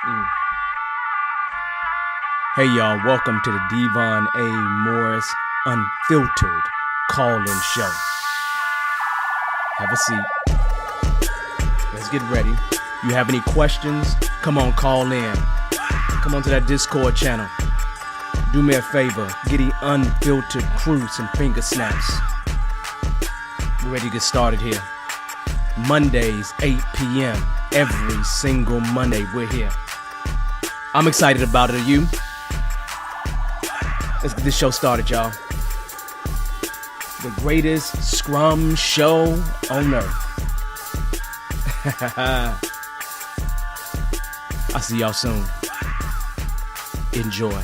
Mm. Hey y'all, welcome to the Devon A. Morris Unfiltered call-in show. Have a seat. Let's get ready. You have any questions? Come on, call in. Come on to that Discord channel. Do me a favor, get the Unfiltered crew some finger snaps. We're ready to get started here. Mondays, 8 p.m. Every single Monday, we're here. I'm excited about it. Are you? Let's get this show started, y'all. The greatest scrum show on earth. I'll see y'all soon. Enjoy.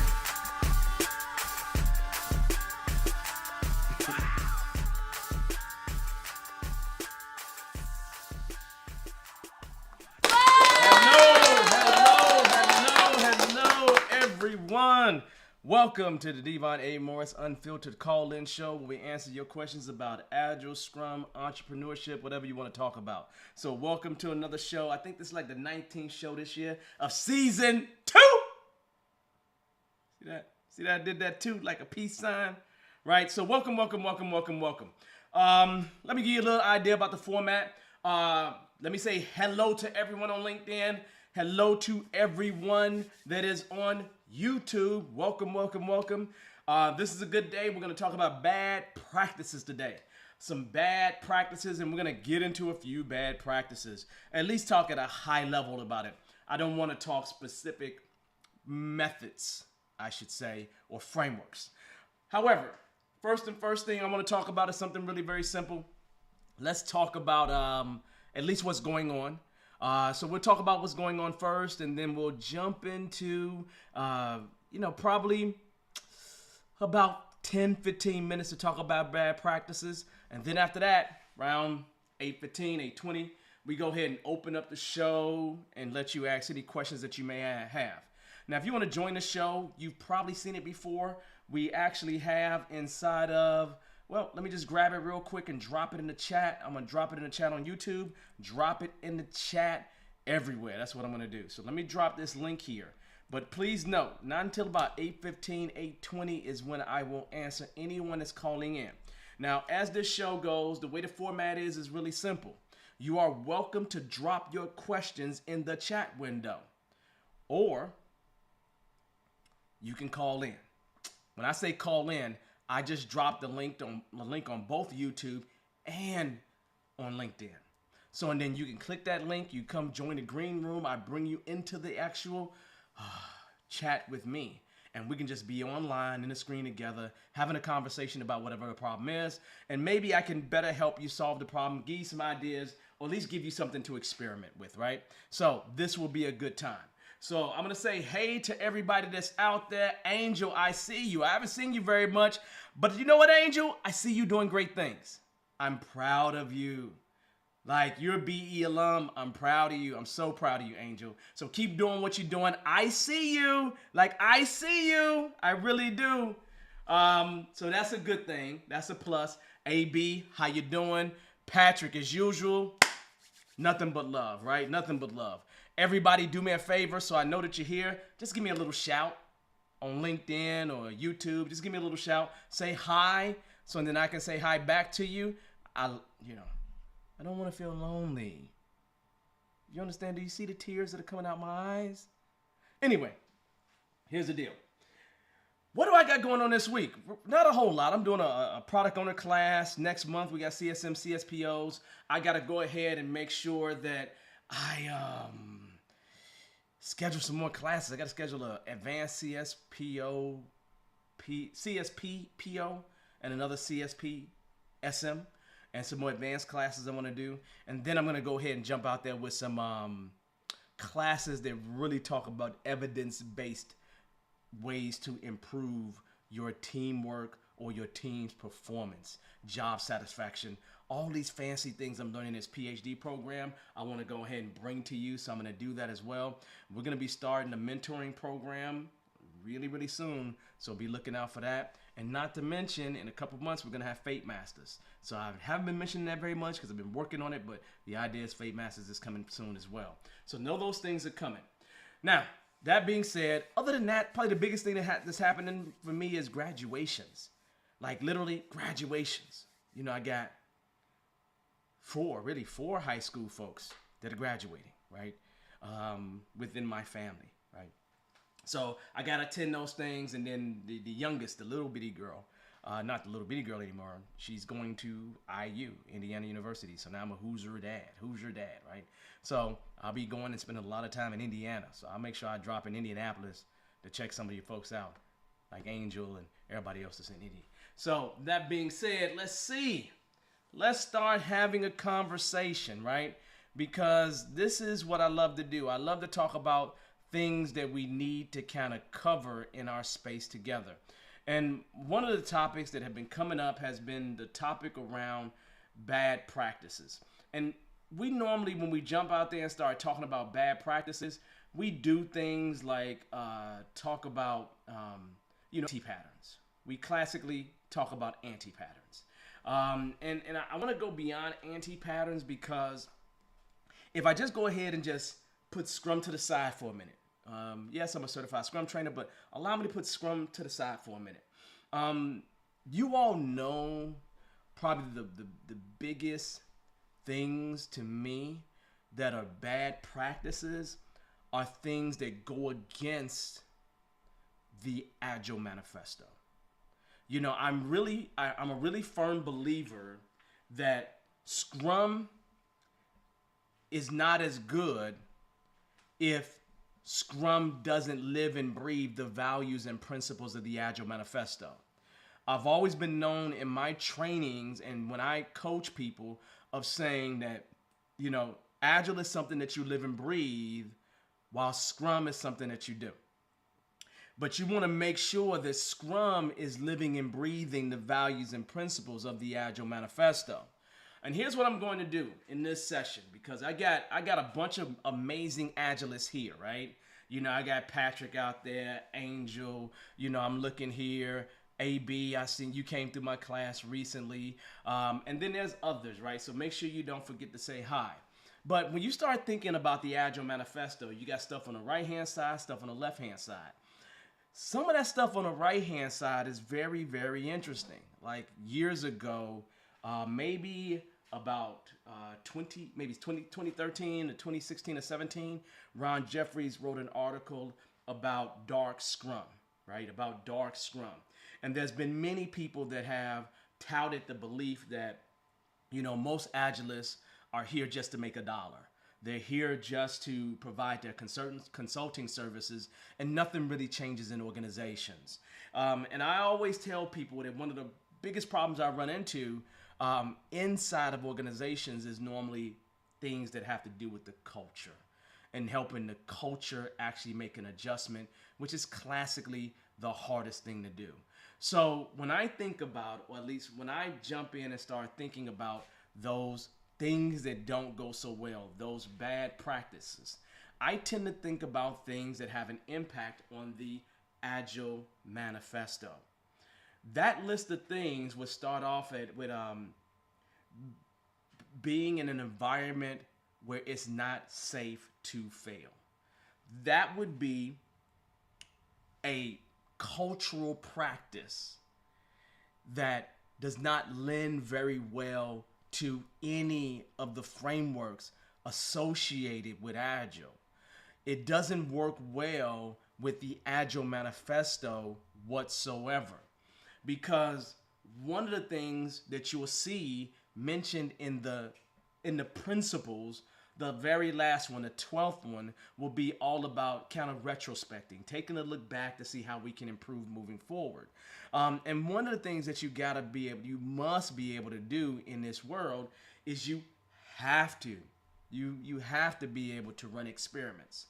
Hello, everyone. Welcome to the Devon A. Morris Unfiltered Call-In Show, where we answer your questions about Agile, Scrum, entrepreneurship, whatever you want to talk about. So welcome to another show. I think this is like the 19th show this year of season 2. See that? I did that too, like a peace sign, right? So welcome. Let me give you a little idea about the format. Let me say hello to everyone on LinkedIn. Hello to everyone that is on YouTube. Welcome. This is a good day. We're going to talk about bad practices today. Some bad practices, and we're going to get into a few bad practices. At least talk at a high level about it. I don't want to talk specific methods, I should say, or frameworks. However, first thing I want to talk about is something really very simple. Let's talk about at least what's going on. So we'll talk about what's going on first, and then we'll jump into, probably about 10, 15 minutes to talk about bad practices. And then after that, around 8:15, 8:20, we go ahead and open up the show and let you ask any questions that you may have. Now, if you want to join the show, you've probably seen it before. We actually have inside of, well, let me just grab it real quick and drop it in the chat. I'm going to drop it in the chat on YouTube, drop it in the chat everywhere. That's what I'm going to do. So let me drop this link here. But please note, not until about 8:15, 8:20 is when I will answer anyone that's calling in. Now, as this show goes, the way the format is really simple. You are welcome to drop your questions in the chat window, or you can call in. When I say call in, I just dropped the link on both YouTube and on LinkedIn. So, and then you can click that link, you come join the green room, I bring you into the actual chat with me. And we can just be online in the screen together, having a conversation about whatever the problem is. And maybe I can better help you solve the problem, give you some ideas, or at least give you something to experiment with, right? So this will be a good time. So I'm going to say hey to everybody that's out there. Angel, I see you. I haven't seen you very much. But you know what, Angel? I see you doing great things. I'm proud of you. Like, you're a BE alum. I'm proud of you. I'm so proud of you, Angel. So keep doing what you're doing. I see you. I see you. I really do. So that's a good thing. That's a plus. AB, how you doing? Patrick, as usual, nothing but love, right? Nothing but love. Everybody do me a favor, so I know that you're here. Just give me a little shout on LinkedIn or YouTube. Just give me a little shout. Say hi, so then I can say hi back to you. I don't want to feel lonely. You understand? Do you see the tears that are coming out my eyes? Anyway, here's the deal. What do I got going on this week? Not a whole lot. I'm doing a product owner class. Next month, we got CSM, CSPOs. I got to go ahead and make sure that I schedule some more classes. I got to schedule an advanced CSPO, CSPPO, and another CSP SM, and some more advanced classes I want to do. And then I'm going to go ahead and jump out there with some classes that really talk about evidence-based ways to improve your teamwork or your team's performance, job satisfaction, all these fancy things I'm learning in this PhD program, I want to go ahead and bring to you. So I'm going to do that as well. We're going to be starting a mentoring program really, really soon. So be looking out for that. And not to mention, in a couple of months, we're going to have Fate Masters. So I haven't been mentioning that very much because I've been working on it, but the idea is Fate Masters is coming soon as well. So know those things are coming. Now, that being said, other than that, probably the biggest thing that's happening for me is graduations. Like literally graduations. You know, I got four high school folks that are graduating, right? Within my family, right? So I got to attend those things. And then the youngest, the little bitty girl, not the little bitty girl anymore, she's going to IU, Indiana University. So now I'm a Hoosier dad, right? So I'll be going and spending a lot of time in Indiana. So I'll make sure I drop in Indianapolis to check some of your folks out, like Angel and everybody else that's in Indy. So that being said, let's see. Let's start having a conversation, right? Because this is what I love to do. I love to talk about things that we need to kind of cover in our space together. And one of the topics that have been coming up has been the topic around bad practices. And we normally, when we jump out there and start talking about bad practices, we do things like talk about, anti-patterns. We classically talk about anti-patterns. And I want to go beyond anti-patterns because if I just go ahead and just put Scrum to the side for a minute. Yes, I'm a certified Scrum trainer, but allow me to put Scrum to the side for a minute. You all know probably the biggest things to me that are bad practices are things that go against the Agile Manifesto. You know, I'm a really firm believer that Scrum is not as good if Scrum doesn't live and breathe the values and principles of the Agile Manifesto. I've always been known in my trainings and when I coach people of saying that, you know, Agile is something that you live and breathe while Scrum is something that you do. But you want to make sure that Scrum is living and breathing the values and principles of the Agile Manifesto. And here's what I'm going to do in this session, because I got a bunch of amazing Agilists here, right? You know, I got Patrick out there, Angel, you know, I'm looking here, AB, I seen you came through my class recently. And then there's others, right? So make sure you don't forget to say hi. But when you start thinking about the Agile Manifesto, you got stuff on the right-hand side, stuff on the left-hand side. Some of that stuff on the right-hand side is very, very interesting. Like years ago, maybe about 2013 to 2016 or 17, Ron Jeffries wrote an article about dark Scrum, right? About dark Scrum. And there's been many people that have touted the belief that, you know, most Agilists are here just to make a dollar. They're here just to provide their consulting services, and nothing really changes in organizations. And I always tell people that one of the biggest problems I run into inside of organizations is normally things that have to do with the culture and helping the culture actually make an adjustment, which is classically the hardest thing to do. So when I think about, or at least when I jump in and start thinking about those things that don't go so well, those bad practices, I tend to think about things that have an impact on the Agile Manifesto. That list of things would start off with being in an environment where it's not safe to fail. That would be a cultural practice that does not lend very well to any of the frameworks associated with Agile. It doesn't work well with the Agile Manifesto whatsoever, because one of the things that you will see mentioned in the principles, the very last one, the 12th one, will be all about kind of retrospecting, taking a look back to see how we can improve moving forward. And one of the things that you must be able to do in this world is you have to be able to run experiments.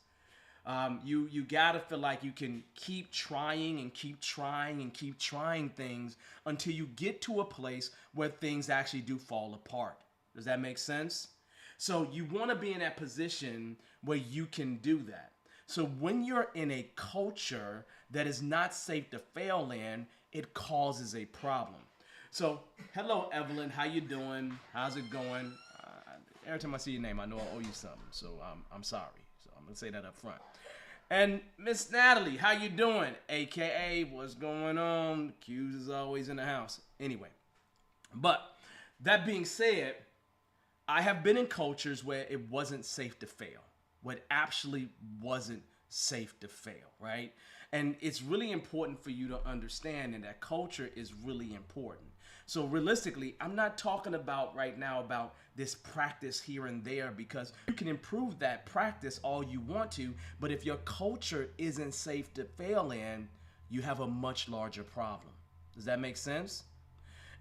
You gotta feel like you can keep trying and keep trying and keep trying things until you get to a place where things actually do fall apart. Does that make sense? So you want to be in that position where you can do that. So when you're in a culture that is not safe to fail in, it causes a problem. So hello, Evelyn, how you doing? How's it going? Every time I see your name, I know I owe you something. So I'm sorry. So I'm gonna say that up front. And Miss Natalie, how you doing? AKA, what's going on? Q's is always in the house. Anyway, but that being said, I have been in cultures where it wasn't safe to fail. Where it actually wasn't safe to fail, right? And it's really important for you to understand that culture is really important. So realistically, I'm not talking about right now about this practice here and there, because you can improve that practice all you want to, but if your culture isn't safe to fail in, you have a much larger problem. Does that make sense?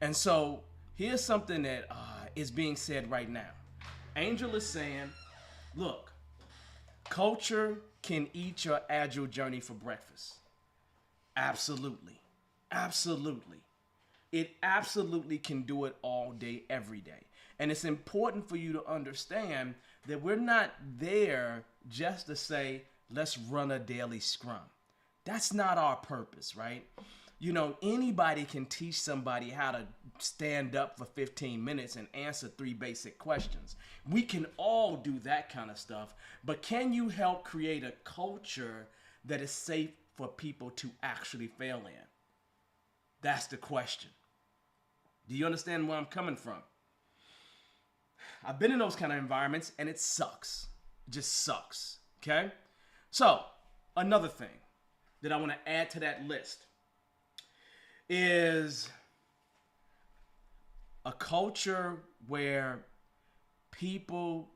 And so here's something that is being said right now. Angel is saying, look, culture can eat your agile journey for breakfast. Absolutely. Absolutely. It absolutely can do it all day, every day. And it's important for you to understand that we're not there just to say, let's run a daily scrum. That's not our purpose, right? You know, anybody can teach somebody how to stand up for 15 minutes and answer 3 basic questions. We can all do that kind of stuff, but can you help create a culture that is safe for people to actually fail in? That's the question. Do you understand where I'm coming from? I've been in those kind of environments and it sucks. It just sucks, okay? So, another thing that I want to add to that list is a culture where people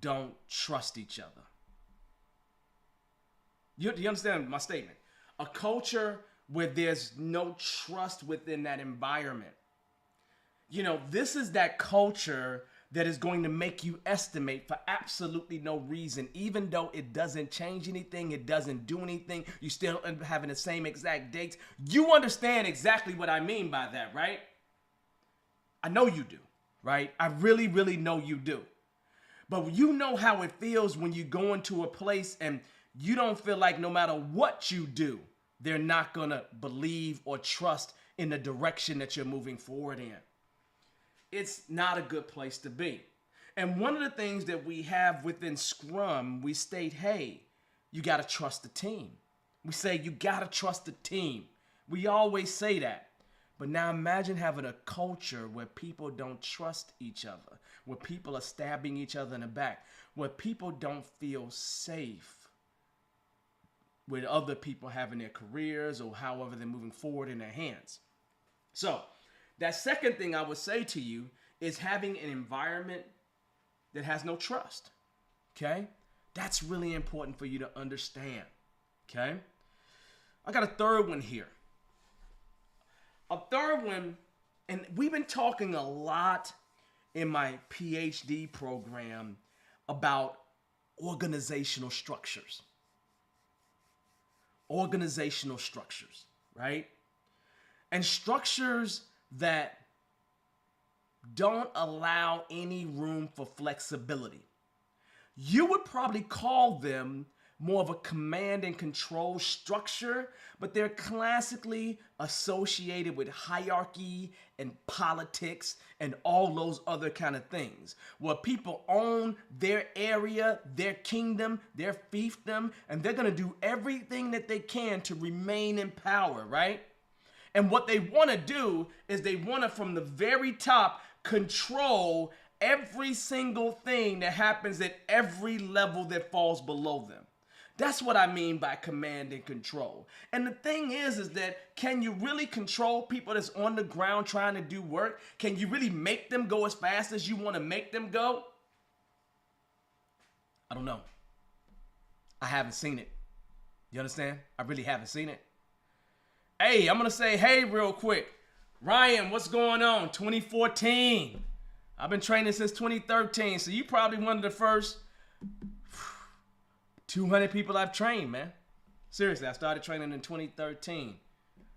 don't trust each other. Do you understand my statement? A culture where there's no trust within that environment. You know, this is that culture that is going to make you estimate for absolutely no reason, even though it doesn't change anything, it doesn't do anything, you still end up having the same exact dates. You understand exactly what I mean by that, right? I know you do, right? I really, really know you do. But you know how it feels when you go into a place and you don't feel like no matter what you do, they're not gonna believe or trust in the direction that you're moving forward in. It's not a good place to be. And one of the things that we have within Scrum, we state, hey, you gotta trust the team. We say you gotta trust the team. We always say that. But now imagine having a culture where people don't trust each other, where people are stabbing each other in the back, where people don't feel safe with other people having their careers or however they're moving forward in their hands. So that second thing I would say to you is having an environment that has no trust, okay? That's really important for you to understand, okay? I got a third one here. A third one, and we've been talking a lot in my PhD program about organizational structures. Organizational structures, right? And structures that don't allow any room for flexibility. You would probably call them more of a command and control structure, but they're classically associated with hierarchy and politics and all those other kind of things, where people own their area, their kingdom, their fiefdom, and they're gonna do everything that they can to remain in power, right? And what they wanna do is they wanna, from the very top, control every single thing that happens at every level that falls below them. That's what I mean by command and control. And the thing is that can you really control people that's on the ground trying to do work? Can you really make them go as fast as you want to make them go? I don't know. I haven't seen it. You understand? I really haven't seen it. Hey, I'm going to say, hey, real quick. Ryan, what's going on? 2014. I've been training since 2013, so you probably one of the first 200 people I've trained, man. Seriously, I started training in 2013.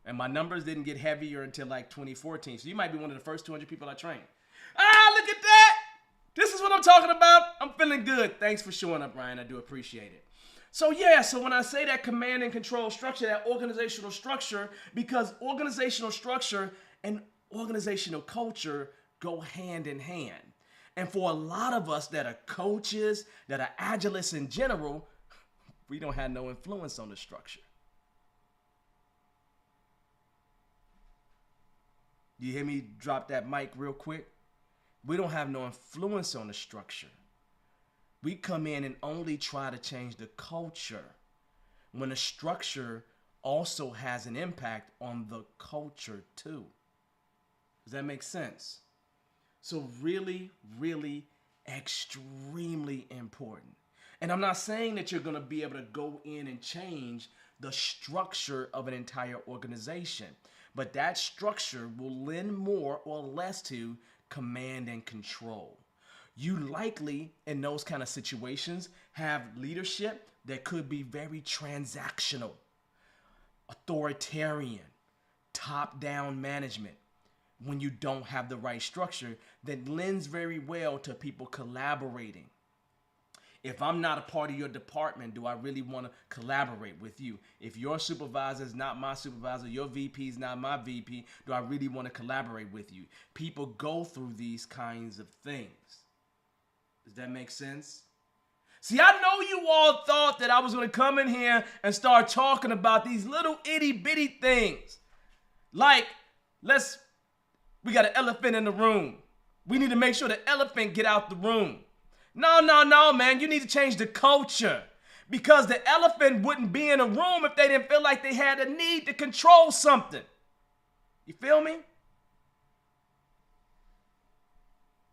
And my numbers didn't get heavier until like 2014. So you might be one of the first 200 people I trained. Ah, look at that! This is what I'm talking about. I'm feeling good. Thanks for showing up, Ryan. I do appreciate it. So yeah, so when I say that command and control structure, that organizational structure, because organizational structure and organizational culture go hand in hand. And for a lot of us that are coaches, that are agilists in general, we don't have no influence on the structure. You hear me drop that mic real quick? We don't have no influence on the structure. We come in and only try to change the culture when the structure also has an impact on the culture too. Does that make sense? So really, really extremely important. And I'm not saying that you're going to be able to go in and change the structure of an entire organization, but that structure will lend more or less to command and control. You likely, in those kind of situations, have leadership that could be very transactional, authoritarian, top-down management. When you don't have the right structure, that lends very well to people collaborating. If I'm not a part of your department, do I really want to collaborate with you? If your supervisor is not my supervisor, your VP is not my VP, do I really want to collaborate with you? People go through these kinds of things. Does that make sense? See, I know you all thought that I was going to come in here and start talking about these little itty bitty things. Like, we got an elephant in the room. We need to make sure the elephant get out the room. No, man. You need to change the culture. Because the elephant wouldn't be in a room if they didn't feel like they had a need to control something. You feel me?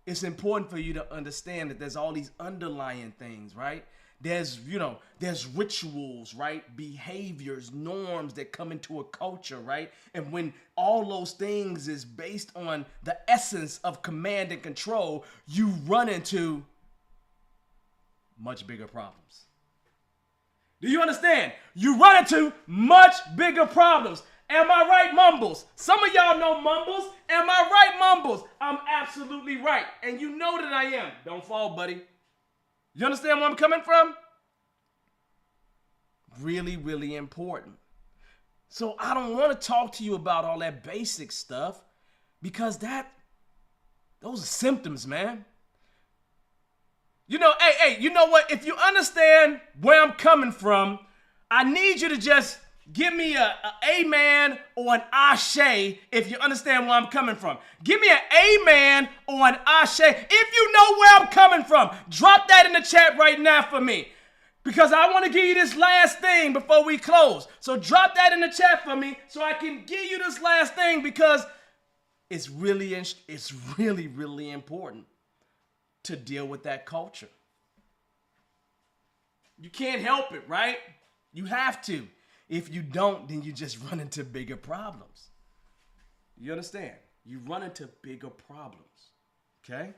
It's important for you to understand that there's all these underlying things, right? There's rituals, right? Behaviors, norms that come into a culture, right? And when all those things is based on the essence of command and control, you run into much bigger problems. Do you understand? You run into much bigger problems. Am I right, Mumbles? Some of y'all know Mumbles. Am I right, Mumbles? I'm absolutely right. And you know that I am. Don't fall, buddy. You understand where I'm coming from? Really, really important. So I don't want to talk to you about all that basic stuff because those are symptoms, man. You know, hey, you know what? If you understand where I'm coming from, I need you to just give me a amen or an ashe if you understand where I'm coming from. Give me an amen or an ashe if you know where I'm coming from. Drop that in the chat right now for me because I want to give you this last thing before we close. So drop that in the chat for me so I can give you this last thing because it's really, really important to deal with that culture. You can't help it, right? You have to. If you don't, then you just run into bigger problems. You understand? You run into bigger problems. Okay?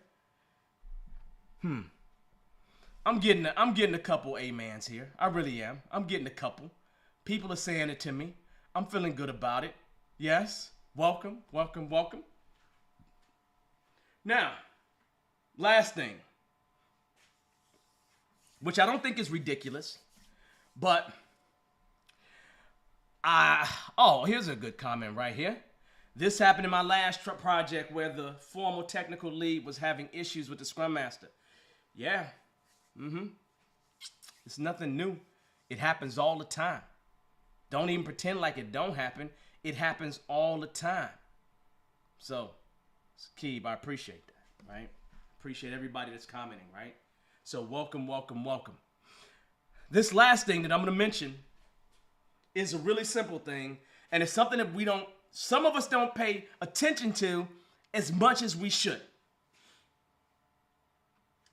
I'm getting a couple amens here. I really am. I'm getting a couple. People are saying it to me. I'm feeling good about it. Yes. Welcome. Now, last thing, which I don't think is ridiculous, but here's a good comment right here. This happened in my last project where the formal technical lead was having issues with the Scrum Master. Yeah. It's nothing new. It happens all the time. Don't even pretend like it don't happen. It happens all the time. So, Keeb, I appreciate that, right? Appreciate everybody that's commenting, right? So welcome. This last thing that I'm going to mention is a really simple thing, and it's something that some of us don't pay attention to as much as we should.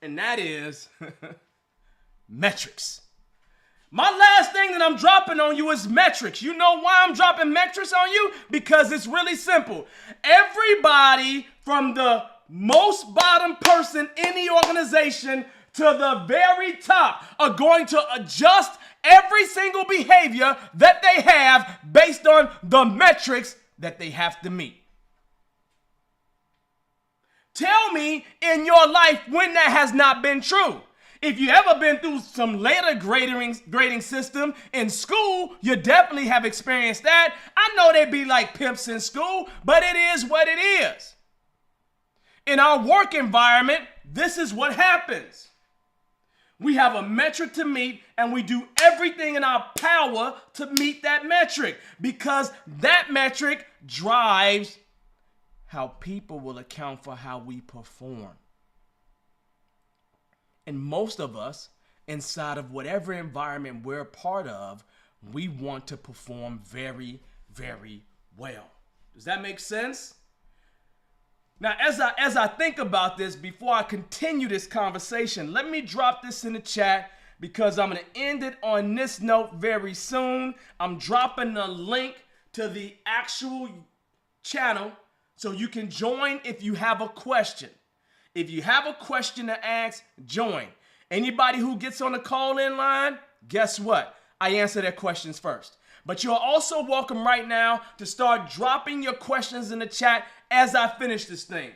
And that is metrics. My last thing that I'm dropping on you is metrics. You know why I'm dropping metrics on you? Because it's really simple. Everybody from the most bottom person in the organization to the very top are going to adjust every single behavior that they have based on the metrics that they have to meet. Tell me in your life when that has not been true. If you ever been through some later grading system in school, you definitely have experienced that. I know they be like pimps in school, but it is what it is. In our work environment, this is what happens. We have a metric to meet, and we do everything in our power to meet that metric, because that metric drives how people will account for how we perform. And most of us, inside of whatever environment we're a part of, we want to perform very, very well. Does that make sense? Now, as I think about this, before I continue this conversation, let me drop this in the chat, because I'm going to end it on this note very soon. I'm dropping a link to the actual channel so you can join if you have a question. If you have a question to ask, join. Anybody who gets on the call-in line, guess what? I answer their questions first. But you're also welcome right now to start dropping your questions in the chat as I finish this thing.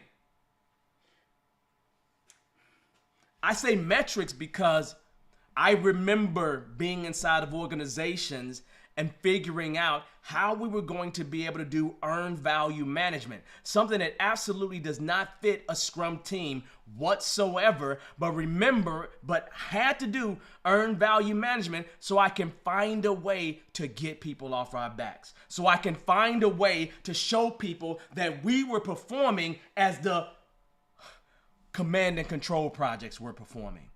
I say metrics because I remember being inside of organizations and figuring out how we were going to be able to do earned value management, something that absolutely does not fit a Scrum team whatsoever, but had to do earned value management so I can find a way to get people off our backs, so I can find a way to show people that we were performing as the command and control projects were performing.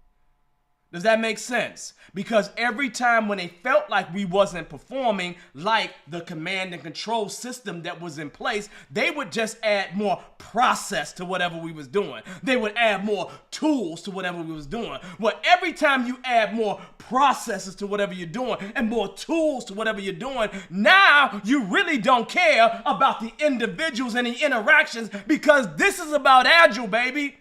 Does that make sense? Because every time when they felt like we wasn't performing like the command and control system that was in place, they would just add more process to whatever we was doing. They would add more tools to whatever we was doing. Well, every time you add more processes to whatever you're doing and more tools to whatever you're doing, now you really don't care about the individuals and the interactions, because this is about Agile, baby.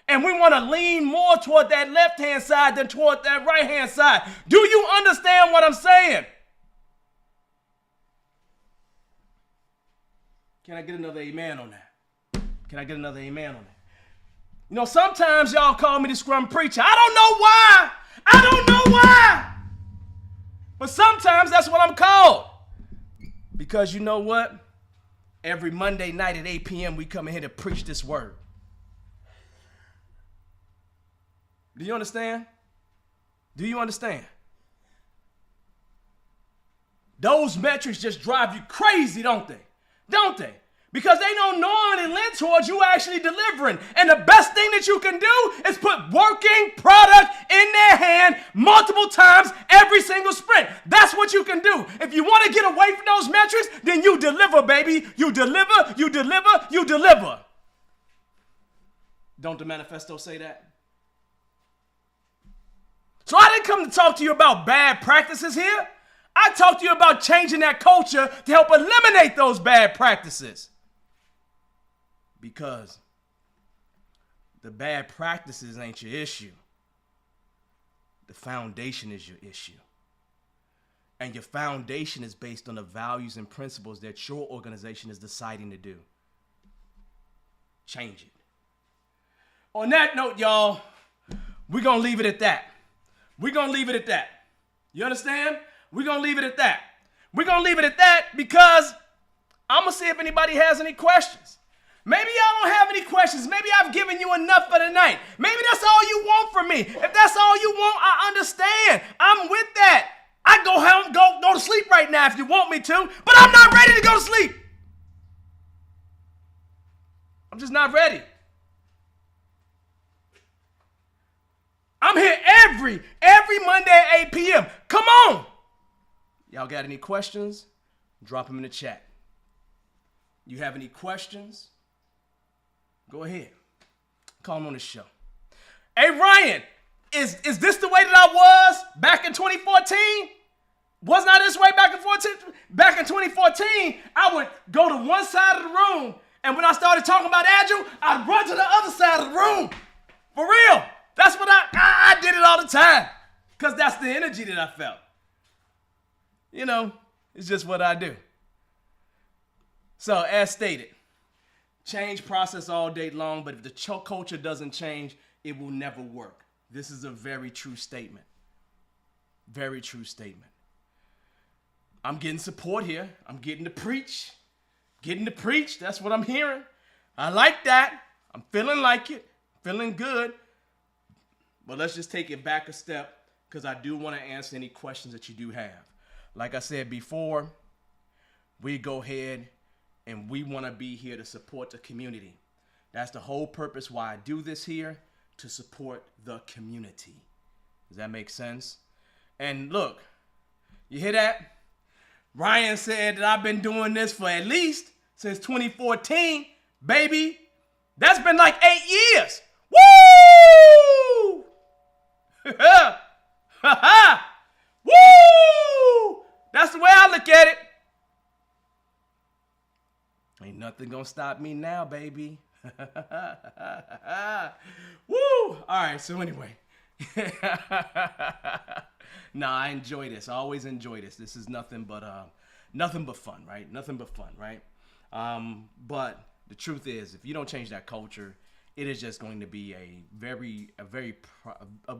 And we want to lean more toward that left-hand side than toward that right-hand side. Do you understand what I'm saying? Can I get another amen on that? Can I get another amen on that? You know, sometimes y'all call me the Scrum Preacher. I don't know why. I don't know why. But sometimes that's what I'm called. Because you know what? Every Monday night at 8 p.m. we come in here to preach this word. Do you understand? Do you understand? Those metrics just drive you crazy, don't they? Don't they? Because they don't normally lend towards you actually delivering. And the best thing that you can do is put working product in their hand multiple times every single sprint. That's what you can do. If you want to get away from those metrics, then you deliver, baby. You deliver, you deliver, you deliver. Don't the manifesto say that? So I didn't come to talk to you about bad practices here. I talked to you about changing that culture to help eliminate those bad practices. Because the bad practices ain't your issue. The foundation is your issue. And your foundation is based on the values and principles that your organization is deciding to do. Change it. On that note, y'all, we're going to leave it at that. We're going to leave it at that. You understand? We're going to leave it at that. We're going to leave it at that because I'm going to see if anybody has any questions. Maybe y'all don't have any questions. Maybe I've given you enough for the night. Maybe that's all you want from me. If that's all you want, I understand. I'm with that. I go home, go to sleep right now if you want me to, but I'm not ready to go to sleep. I'm just not ready. I'm here every Monday at 8 p.m. Come on. Y'all got any questions? Drop them in the chat. You have any questions? Go ahead. Call them on the show. Hey, Ryan, is this the way that I was back in 2014? Wasn't I this way back in 2014? I would go to one side of the room, and when I started talking about Agile, I'd run to the other side of the room. For real. That's what I did it all the time, because that's the energy that I felt. You know, it's just what I do. So as stated, change process all day long, but if the culture doesn't change, it will never work. This is a very true statement. Very true statement. I'm getting support here. I'm getting to preach. Getting to preach. That's what I'm hearing. I like that. I'm feeling like it. Feeling good. But let's just take it back a step because I do want to answer any questions that you do have. Like I said before, we go ahead and we want to be here to support the community. That's the whole purpose why I do this here, to support the community. Does that make sense? And look, you hear that? Ryan said that I've been doing this for at least since 2014. Baby, that's been like 8 years. Woo! Woo! That's the way I look at it. Ain't nothing gonna stop me now, baby. Woo! All right, so anyway. Nah, I enjoy this. I always enjoy this. This is nothing but fun, right? Nothing but fun, right? But the truth is, if you don't change that culture, it is just going to be a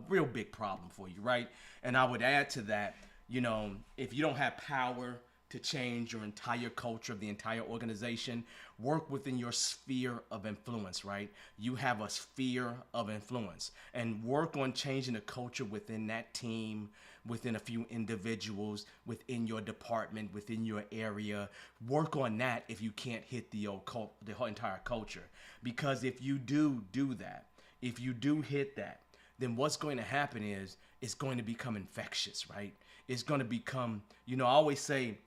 real big problem for you, right? And I would add to that, if you don't have power to change your entire culture of the entire organization, work within your sphere of influence, right? You have a sphere of influence, and work on changing the culture within that team, within a few individuals, within your department, within your area. Work on that if you can't hit the whole entire culture. Because if you do that, if you do hit that, then what's going to happen is it's going to become infectious, right? It's going to become, I always say,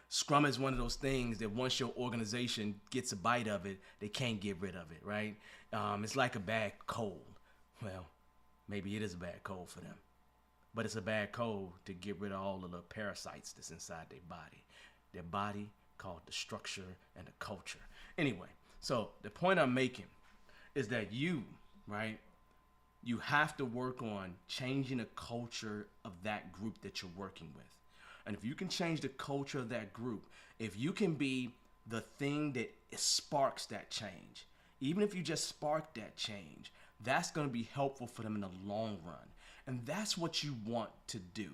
Scrum is one of those things that once your organization gets a bite of it, they can't get rid of it, right? It's like a bad cold. Well, maybe it is a bad cold for them, but it's a bad cold to get rid of all of the parasites that's inside their body called the structure and the culture. Anyway, so the point I'm making is that you have to work on changing the culture of that group that you're working with. And if you can change the culture of that group, if you can be the thing that sparks that change, even if you just spark that change, that's going to be helpful for them in the long run. And that's what you want to do.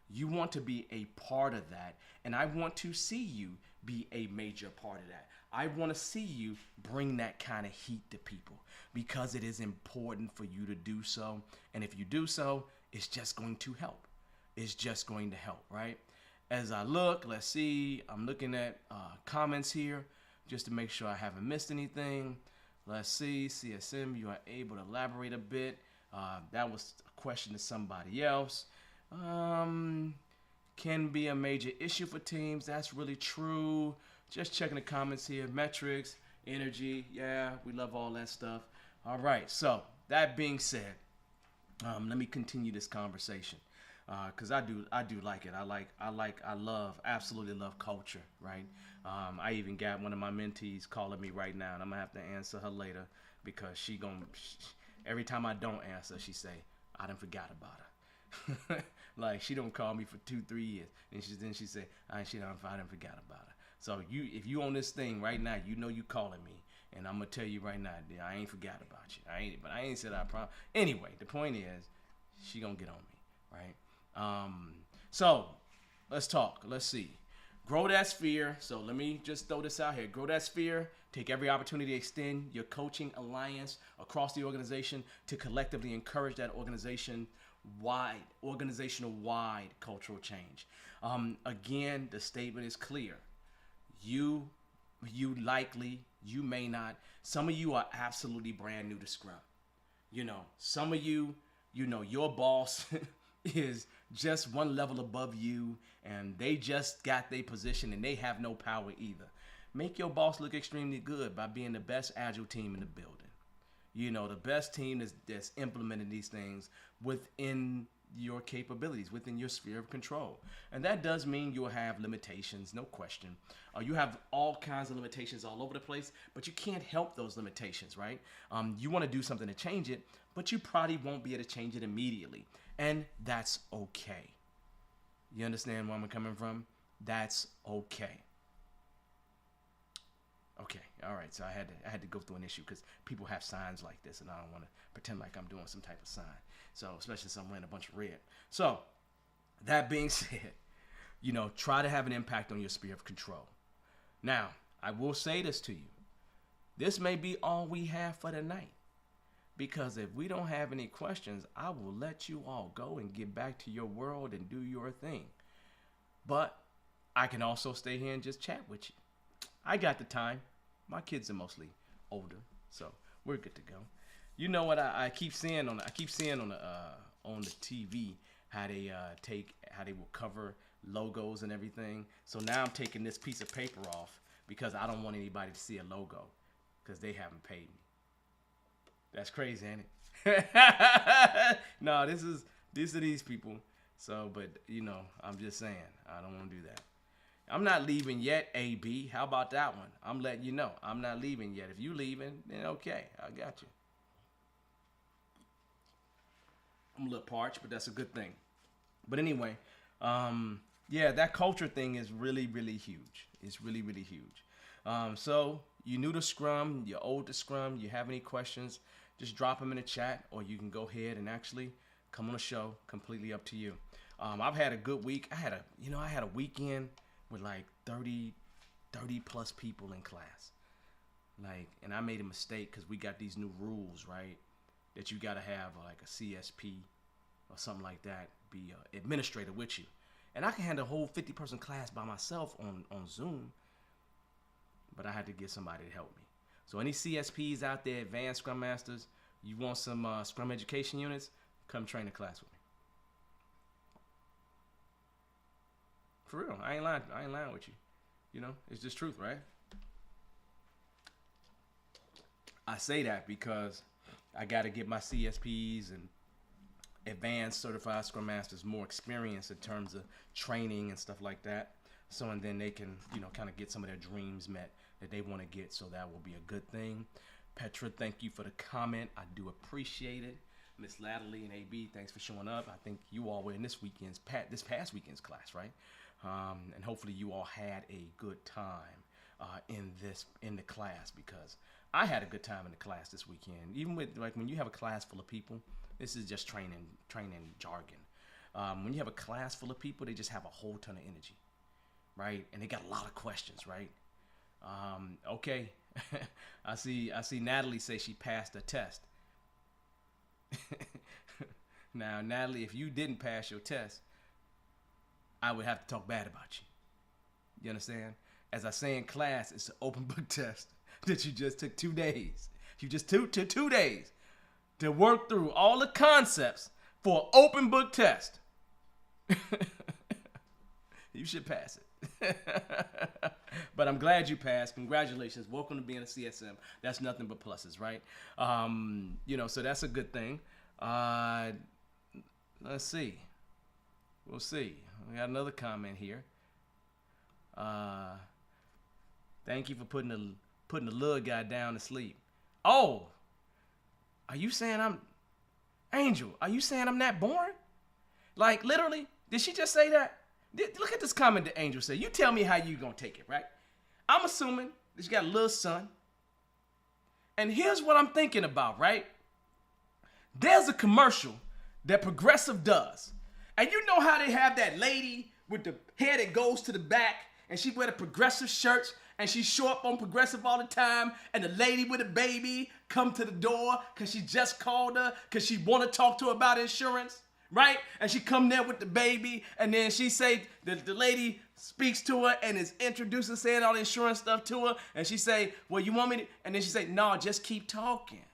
You want to be a part of that. And I want to see you be a major part of that. I want to see you bring that kind of heat to people because it is important for you to do so. And if you do so, it's just going to help. It's just going to help, right? As I look, let's see, I'm looking at comments here just to make sure I haven't missed anything. Let's see, CSM, you are able to elaborate a bit. That was a question to somebody else. Can be a major issue for teams. That's really true. Just checking the comments here. Metrics, energy, yeah, we love all that stuff. All right, so that being said, let me continue this conversation. Cause I do like it. Absolutely love culture, right? I even got one of my mentees calling me right now, and I'm gonna have to answer her later because every time I don't answer, she say, I done forgot about her. Like she don't call me for 2-3 years, and then she say, I done forgot about her. So if you on this thing right now, you calling me, and I'm gonna tell you right now, I ain't forgot about you. But I ain't said I promise. Anyway, the point is, she gonna get on me, right? So let's talk. Let's see. Grow that sphere. So let me just throw this out here. Grow that sphere. Take every opportunity to extend your coaching alliance across the organization to collectively encourage that organizational-wide cultural change. Again, the statement is clear. You may not. Some of you are absolutely brand new to Scrum. Some of you, your boss is just one level above you and they just got their position and they have no power either. Make your boss look extremely good by being the best agile team in the building. The best team that's implementing these things within your capabilities, within your sphere of control. And that does mean you'll have limitations, no question. You have all kinds of limitations all over the place, but you can't help those limitations, right? You want to do something to change it, but you probably won't be able to change it immediately. And that's okay. You understand where I'm coming from? That's okay. Okay, all right. So I had to go through an issue because people have signs like this, and I don't want to pretend like I'm doing some type of sign. So especially since I'm wearing a bunch of red. So that being said, try to have an impact on your sphere of control. Now, I will say this to you. This may be all we have for tonight. Because if we don't have any questions, I will let you all go and get back to your world and do your thing. But I can also stay here and just chat with you. I got the time. My kids are mostly older, so we're good to go. You know what I keep seeing on the TV how they will cover logos and everything. So now I'm taking this piece of paper off because I don't want anybody to see a logo because they haven't paid me. That's crazy, ain't it? No, these are these people. So, but I'm just saying, I don't want to do that. I'm not leaving yet, AB. How about that one? I'm letting you know. I'm not leaving yet. If you leaving, then okay, I got you. I'm a little parched, but that's a good thing. But anyway, yeah, that culture thing is really, really huge. It's really, really huge. So you new to Scrum, you're old to Scrum, you have any questions, just drop them in the chat, or you can go ahead and actually come on the show. Completely up to you. I've had a good week. I had a weekend with like 30 plus people in class. And I made a mistake because we got these new rules, right? That you got to have like a CSP or something like that, be an administrator with you. And I can handle a whole 50-person class by myself on Zoom, but I had to get somebody to help me. So any CSPs out there, advanced Scrum Masters, you want some Scrum education units, come train a class with me. For real, I ain't lying with you. It's just truth, right? I say that because I got to get my CSPs and advanced certified Scrum Masters more experience in terms of training and stuff like that. So, and then they can, kind of get some of their dreams met that they want to get. So that will be a good thing. Petra, thank you for the comment. I do appreciate it. Miss Latterly and AB, thanks for showing up. I think you all were in this past weekend's class, right? And hopefully you all had a good time in the class, because I had a good time in the class this weekend. Even with when you have a class full of people, this is just training jargon. When you have a class full of people, they just have a whole ton of energy, right? And they got a lot of questions, right? Okay, I see Natalie say she passed the test. Now, Natalie, if you didn't pass your test, I would have to talk bad about you. You understand? As I say in class, it's an open book test that you just took 2 days. You just took 2 days to work through all the concepts for an open book test. You should pass it. But I'm glad you passed. Congratulations. Welcome to being a CSM. That's nothing but pluses, right? So that's a good thing. Let's see. We'll see. We got another comment here. Thank you for putting the little guy down to sleep. Oh, are you saying Angel, are you saying I'm that boring? Like, literally, did she just say that? Look at this comment that Angel said. You tell me how you gonna take it, right? I'm assuming that you got a little son. And here's what I'm thinking about, right? There's a commercial that Progressive does. And you know how they have that lady with the hair that goes to the back, and she wear the Progressive shirts, and she show up on Progressive all the time, and the lady with a baby come to the door because she just called her because she want to talk to her about insurance, right? And she come there with the baby, and then she say, the lady speaks to her and is introducing, saying all the insurance stuff to her, and she say, well, you want me to, and then she say, no, just keep talking.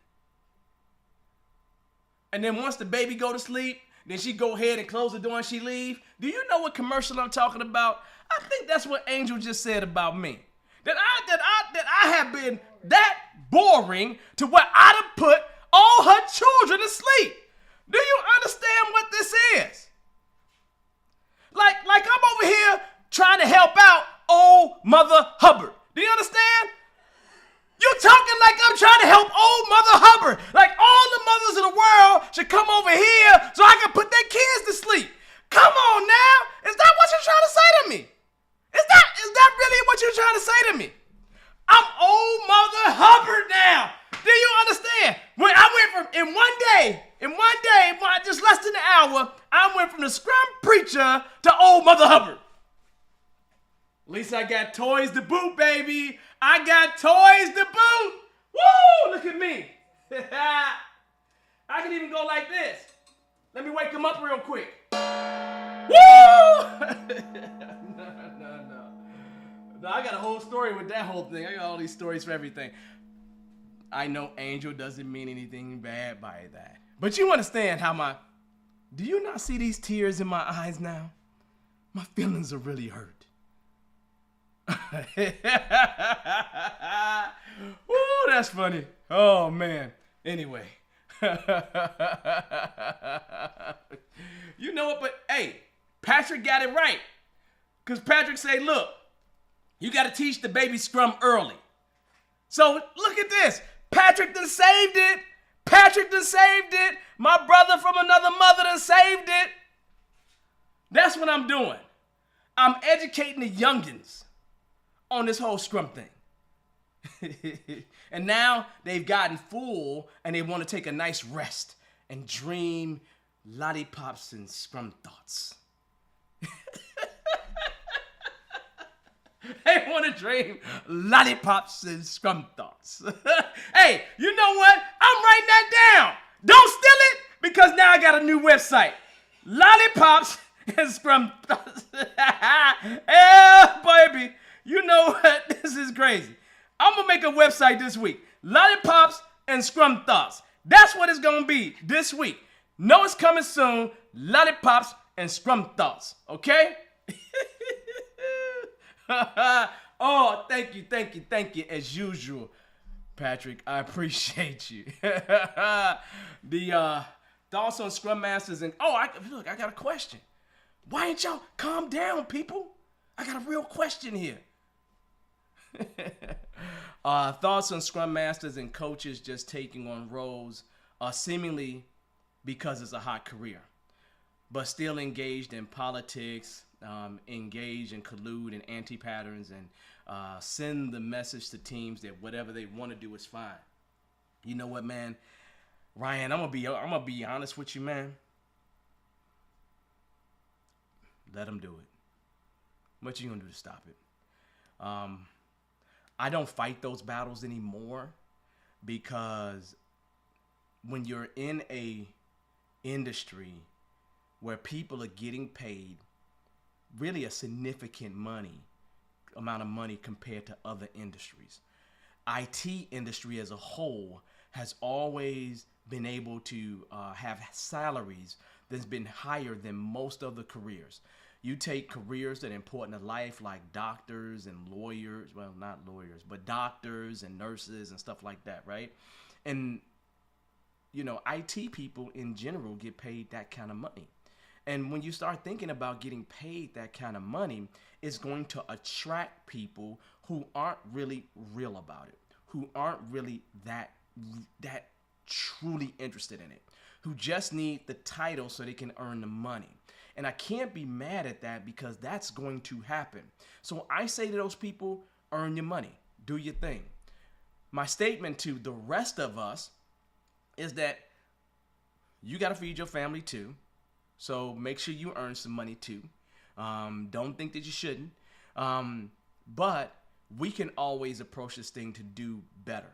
And then once the baby go to sleep, then she go ahead and close the door and she leave. Do you know what commercial I'm talking about? I think that's what Angel just said about me. That I have been that boring to where I'd have put all her children to sleep. Do you understand what this is? Like I'm over here trying to help out old Mother Hubbard. Do you understand? You talking like I'm trying to help old Mother Hubbard. Like all the mothers in the world should come over here so I can put their kids to sleep. Come on now. Is that what you're trying to say to me? Is that really what you're trying to say to me? I'm old Mother Hubbard now. Do you understand? When I went from, in one day, just less than an hour, I went from the Scrum preacher to old Mother Hubbard. At least I got toys to boot, baby. I got toys to boot. Woo! Look at me. them up real quick. Woo! No, I got a whole story with that whole thing. I got all these stories for everything. I know angel doesn't mean anything bad by that. But you understand how do you not see these tears in my eyes now? My feelings are really hurt. Woo, that's funny. Oh, man. Anyway. You know what? But, hey, Patrick got it right. Because Patrick say, look, you got to teach the baby scrum early. So, look at this. Patrick done saved it. Patrick done saved it. My brother from another mother done saved it. That's what I'm doing. I'm educating the youngins on this whole scrum thing. And now they've gotten full and they want to take a nice rest and dream lollipops and scrum thoughts. They want to dream lollipops and scrum thoughts. Hey, you know what? I'm writing that down. Don't steal it because now I got a new website. Lollipops and scrum thoughts. Yeah, baby. You know what? This is crazy. I'm going to make a website this week. Lollipops and scrum thoughts. That's what it's going to be this week. Know it's coming soon. Lollipops and scrum thoughts. Okay? Oh, thank you, as usual, Patrick. I appreciate you. The thoughts on Scrum Masters and I got a question. Why ain't y'all calm down, people? I got a real question here. Thoughts on Scrum Masters and coaches just taking on roles, seemingly because it's a hot career, but still engaged in politics. Engage and collude in anti-patterns and send the message to teams that whatever they want to do is fine. You know what, man? Ryan, I'm gonna be honest with you, man. Let them do it. What you gonna do to stop it? I don't fight those battles anymore because when you're in a industry where people are getting paid really a significant amount of money compared to other industries. IT industry as a whole has always been able to have salaries that's been higher than most other careers. You take careers that are important to life like doctors and lawyers, well, not lawyers, but doctors and nurses and stuff like that, right? And, you know, IT people in general get paid that kind of money. And when you start thinking about getting paid that kind of money, it's going to attract people who aren't really real about it, who aren't really that truly interested in it, who just need the title so they can earn the money. And I can't be mad at that because that's going to happen. So I say to those people, earn your money, do your thing. My statement to the rest of us is that you got to feed your family too. So make sure you earn some money too. Don't think that you shouldn't. But we can always approach this thing to do better,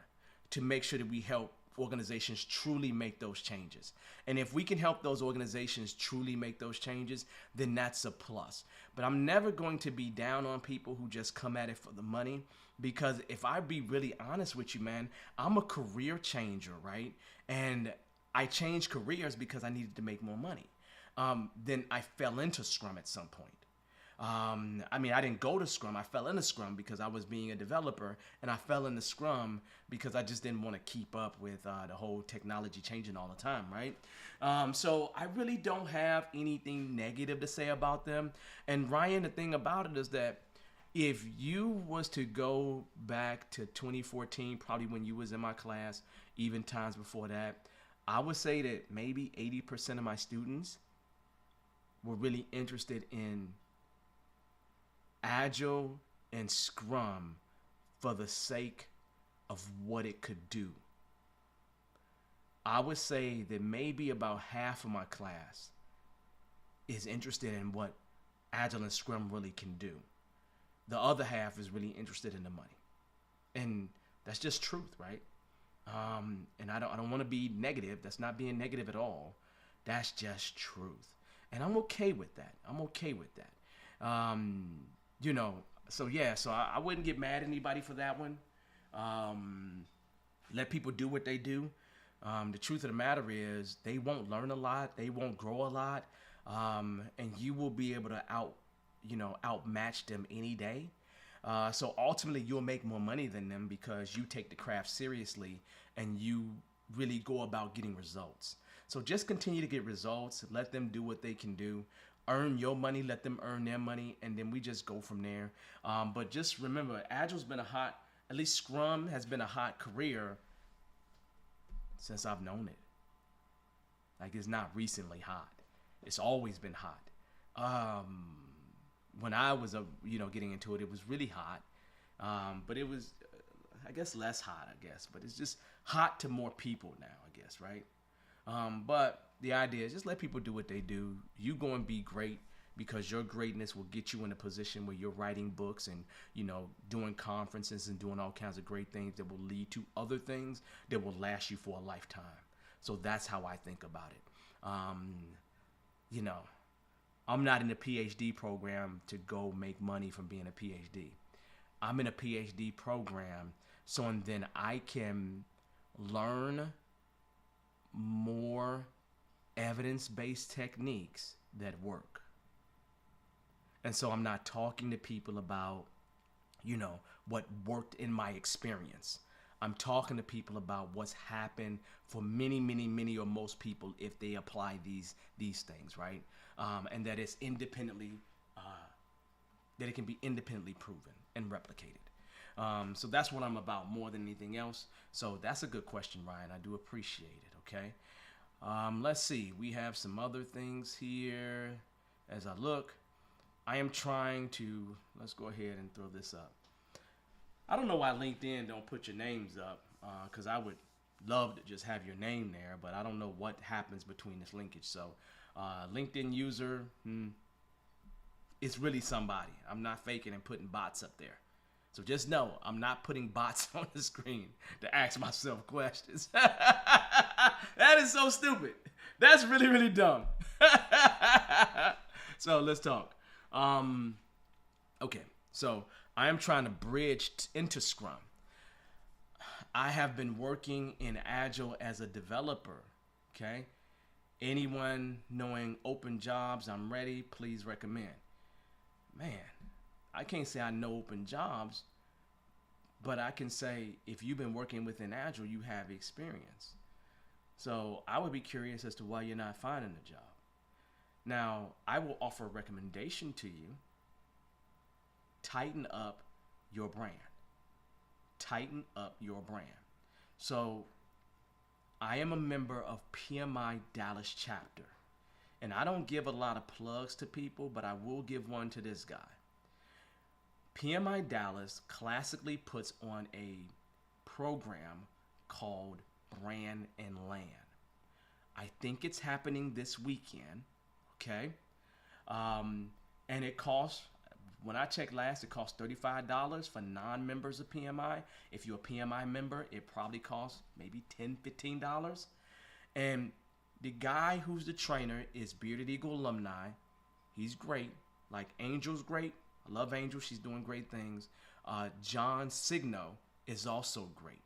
to make sure that we help organizations truly make those changes. And if we can help those organizations truly make those changes, then that's a plus. But I'm never going to be down on people who just come at it for the money, because if I be really honest with you, man, I'm a career changer, right? And I changed careers because I needed to make more money. Then I fell into Scrum at some point. I didn't go to Scrum. I fell into Scrum because I was being a developer, and I fell into Scrum because I just didn't want to keep up with the whole technology changing all the time, right? So I really don't have anything negative to say about them. And Ryan, the thing about it is that if you was to go back to 2014, probably when you was in my class, even times before that, I would say that maybe 80% of my students were really interested in Agile and Scrum for the sake of what it could do. I would say that maybe about half of my class is interested in what Agile and Scrum really can do. The other half is really interested in the money. And that's just truth, right? And I don't want to be negative. That's not being negative at all. That's just truth. And I'm okay with that. I'm okay with that. You know, so yeah, so I wouldn't get mad at anybody for that one. Let people do what they do. The truth of the matter is they won't learn a lot. They won't grow a lot. And you will be able to outmatch them any day. So ultimately, you'll make more money than them because you take the craft seriously and you really go about getting results. So just continue to get results. Let them do what they can do. Earn your money. Let them earn their money. And then we just go from there. But just remember, Agile's been at least Scrum has been a hot career since I've known it. Like, it's not recently hot. It's always been hot. When I was getting into it, it was really hot. But it was, I guess, less hot, I guess. But it's just hot to more people now, I guess, right? But the idea is just let people do what they do. You go and be great, because your greatness will get you in a position where you're writing books and, doing conferences and doing all kinds of great things that will lead to other things that will last you for a lifetime. So that's how I think about it. I'm not in a PhD program to go make money from being a PhD. I'm in a PhD program so then I can learn more evidence-based techniques that work. And so I'm not talking to people about, what worked in my experience. I'm talking to people about what's happened for many, many, many or most people if they apply these things, right? And that it's independently, that it can be independently proven and replicated. So that's what I'm about more than anything else. So that's a good question, Ryan. I do appreciate it, okay? Let's see. We have some other things here as I look. I am trying to, let's go ahead and throw this up. I don't know why LinkedIn don't put your names up, because I would love to just have your name there, but I don't know what happens between this linkage. So LinkedIn user, it's really somebody. I'm not faking and putting bots up there. So just know I'm not putting bots on the screen to ask myself questions. That is so stupid. That's really, really dumb. So let's talk. Okay, so I am trying to bridge into Scrum. I have been working in Agile as a developer, okay? Anyone knowing open jobs, I'm ready, please recommend. Man, I can't say I know open jobs, but I can say if you've been working within Agile, you have experience. So I would be curious as to why you're not finding a job. Now, I will offer a recommendation to you. Tighten up your brand. Tighten up your brand. So I am a member of PMI Dallas chapter. And I don't give a lot of plugs to people, but I will give one to this guy. PMI Dallas classically puts on a program called Brand and Land. I think it's happening this weekend, okay? And it costs, when I checked last, it costs $35 for non-members of PMI. If you're a PMI member, it probably costs maybe $10, $15. And the guy who's the trainer is Bearded Eagle alumni. He's great. Like, Angel's great. I love Angel. She's doing great things. John Signo is also great.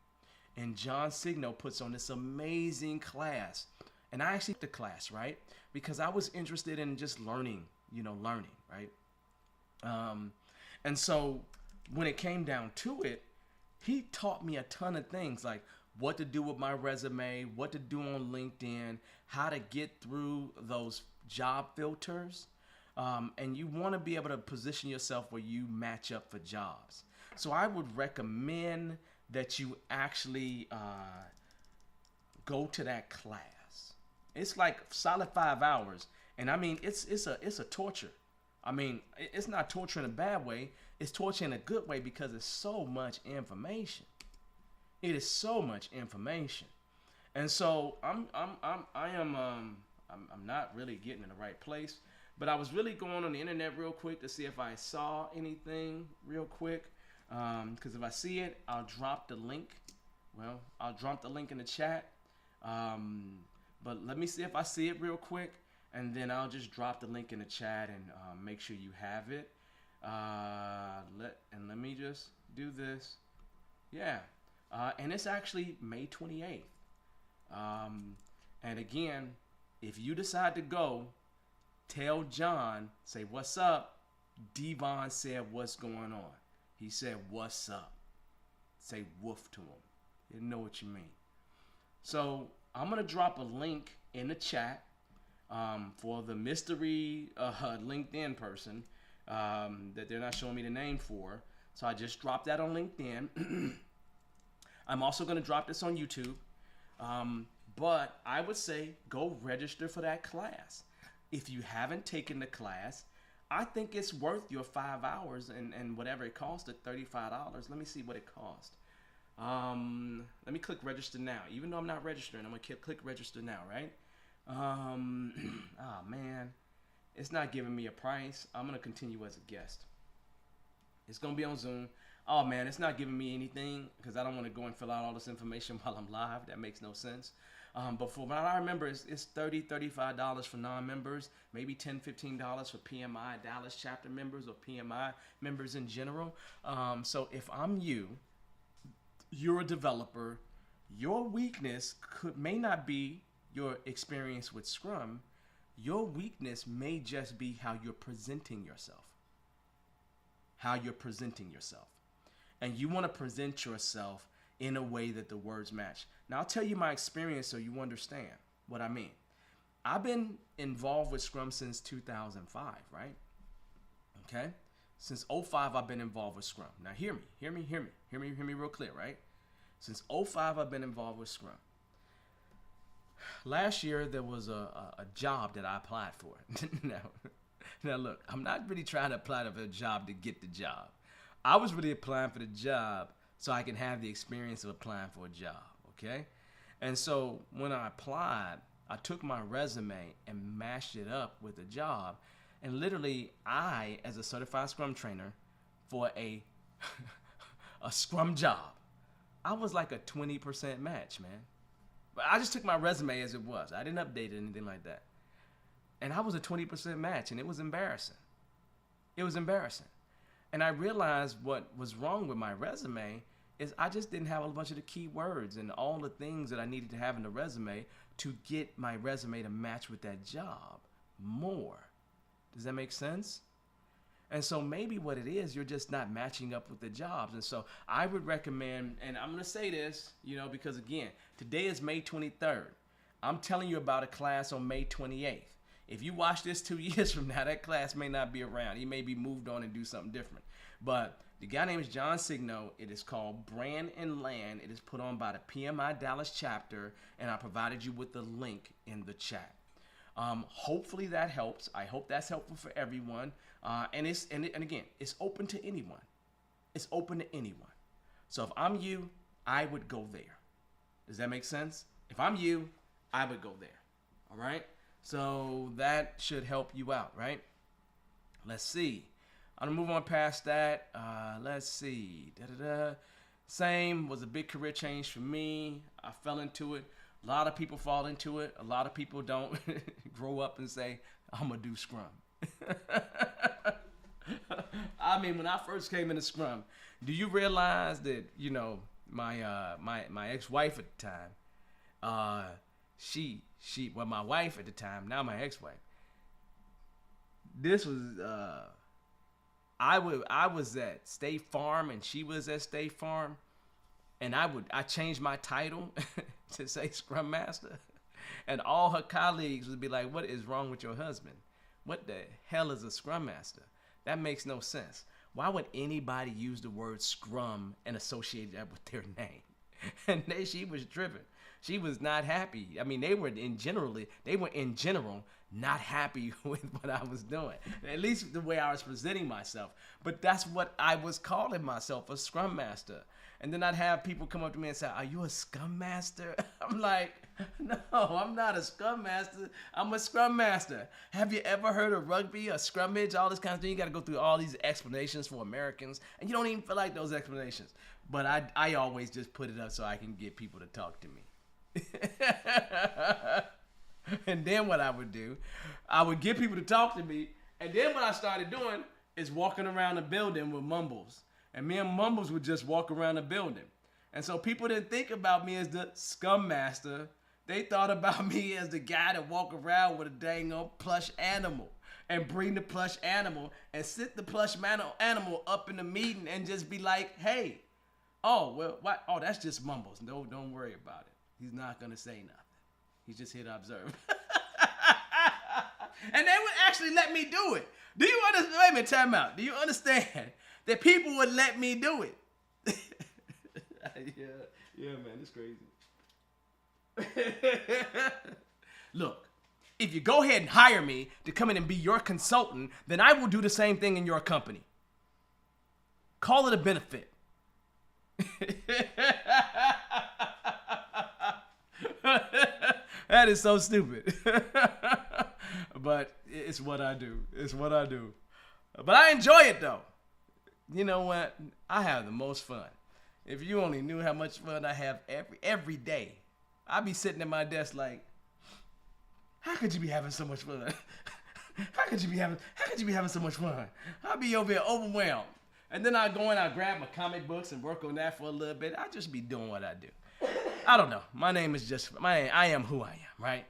And John Signo puts on this amazing class. And I actually took the class, right? Because I was interested in just learning, right? And so when it came down to it, he taught me a ton of things, like what to do with my resume, what to do on LinkedIn, how to get through those job filters. And you want to be able to position yourself where you match up for jobs. So I would recommend that you actually go to that class. It's like solid 5 hours. And I mean, it's a torture. I mean, it's not torture in a bad way. It's torture in a good way because it's so much information. It is so much information. And so I'm not really getting in the right place. But I was really going on the internet real quick to see if I saw anything real quick. Because if I see it, I'll drop the link. Well, I'll drop the link in the chat. But let me see if I see it real quick, and then I'll just drop the link in the chat and make sure you have it. Let me just do this. Yeah, and it's actually May 28th. And again, if you decide to go, tell John, say, what's up? Devon said, what's going on? He said, what's up? Say woof to him. You know what you mean. So I'm going to drop a link in the chat for the mystery LinkedIn person that they're not showing me the name for. So I just dropped that on LinkedIn. I'm also going to drop this on YouTube. But I would say go register for that class. If you haven't taken the class, I think it's worth your 5 hours and whatever it cost at $35. Let me see what it cost. Let me click register now. Even though I'm not registering, I'm going to click register now, right? Oh, man. It's not giving me a price. I'm going to continue as a guest. It's going to be on Zoom. Oh, man, it's not giving me anything because I don't want to go and fill out all this information while I'm live. That makes no sense. But from what I remember, it's $30, $35 for non-members, maybe $10, $15 for PMI Dallas chapter members or PMI members in general. So if I'm you, you're a developer, your weakness may not be your experience with Scrum. Your weakness may just be how you're presenting yourself. How you're presenting yourself. And you want to present yourself in a way that the words match. Now, I'll tell you my experience so you understand what I mean. I've been involved with Scrum since 2005, right? Okay? Since 05, I've been involved with Scrum. Now, hear me real clear, right? Since 05, I've been involved with Scrum. Last year, there was a job that I applied for. Now, look, I'm not really trying to apply for a job to get the job. I was really applying for the job so I can have the experience of applying for a job, okay? And so when I applied, I took my resume and mashed it up with a job. And literally, I, as a certified Scrum trainer for a Scrum job, I was like a 20% match, man. But I just took my resume as it was. I didn't update it or anything like that. And I was a 20% match, and it was embarrassing. It was embarrassing. And I realized what was wrong with my resume is I just didn't have a bunch of the key words and all the things that I needed to have in the resume to get my resume to match with that job more. Does that make sense? And so maybe what it is, you're just not matching up with the jobs. And so I would recommend, and I'm going to say this, because again, today is May 23rd. I'm telling you about a class on May 28th. If you watch this 2 years from now, that class may not be around. He may be moved on and do something different. But the guy named is John Signo. It is called Brand and Land. It is put on by the PMI Dallas chapter, and I provided you with the link in the chat. Hopefully that helps. I hope that's helpful for everyone. And again, it's open to anyone. It's open to anyone. So if I'm you, I would go there. Does that make sense? If I'm you, I would go there. All right? So that should help you out, right? Let's see. I'm going to move on past that. Let's see. Same, was a big career change for me. I fell into it. A lot of people fall into it. A lot of people don't grow up and say, I'm going to do Scrum. I mean, when I first came into Scrum, do you realize that, my ex-wife at the time, my wife at the time, now my ex-wife, this was, I was at State Farm and she was at State Farm, and I changed my title to say Scrum Master, and all her colleagues would be like, what is wrong with your husband? What the hell is a Scrum Master? That makes no sense. Why would anybody use the word Scrum and associate that with their name? And she was driven. She was not happy. I mean, they were in general not happy with what I was doing. At least the way I was presenting myself. But that's what I was calling myself, a Scrum Master. And then I'd have people come up to me and say, are you a Scrum Master? I'm like, no, I'm not a Scrum Master. I'm a Scrum Master. Have you ever heard of rugby, a scrummage, all this kind of thing? You got to go through all these explanations for Americans, and you don't even feel like those explanations. But I always just put it up so I can get people to talk to me. And then what I would do, I would get people to talk to me. And then what I started doing is walking around the building with Mumbles. And me and Mumbles would just walk around the building. And so people didn't think about me as the scum master. They thought about me as the guy that walk around with a dang old plush animal and bring the plush animal and sit the plush animal up in the meeting and just be like, hey, oh, well, what? Oh, that's just Mumbles. No, don't worry about it. He's not going to say nothing. He's just here to observe. And they would actually let me do it. Do you understand? Wait a minute, time out. Do you understand that people would let me do it? Yeah, man, it's crazy. Look, if you go ahead and hire me to come in and be your consultant, then I will do the same thing in your company. Call it a benefit. That is so stupid. But it's what I do. It's what I do. But I enjoy it though. You know what? I have the most fun. If you only knew how much fun I have every day. I be sitting at my desk like, how could you be having so much fun? How could you be having so much fun? I'll be over here overwhelmed. And then I go in, I grab my comic books and work on that for a little bit. I just be doing what I do. I don't know. I am who I am, right?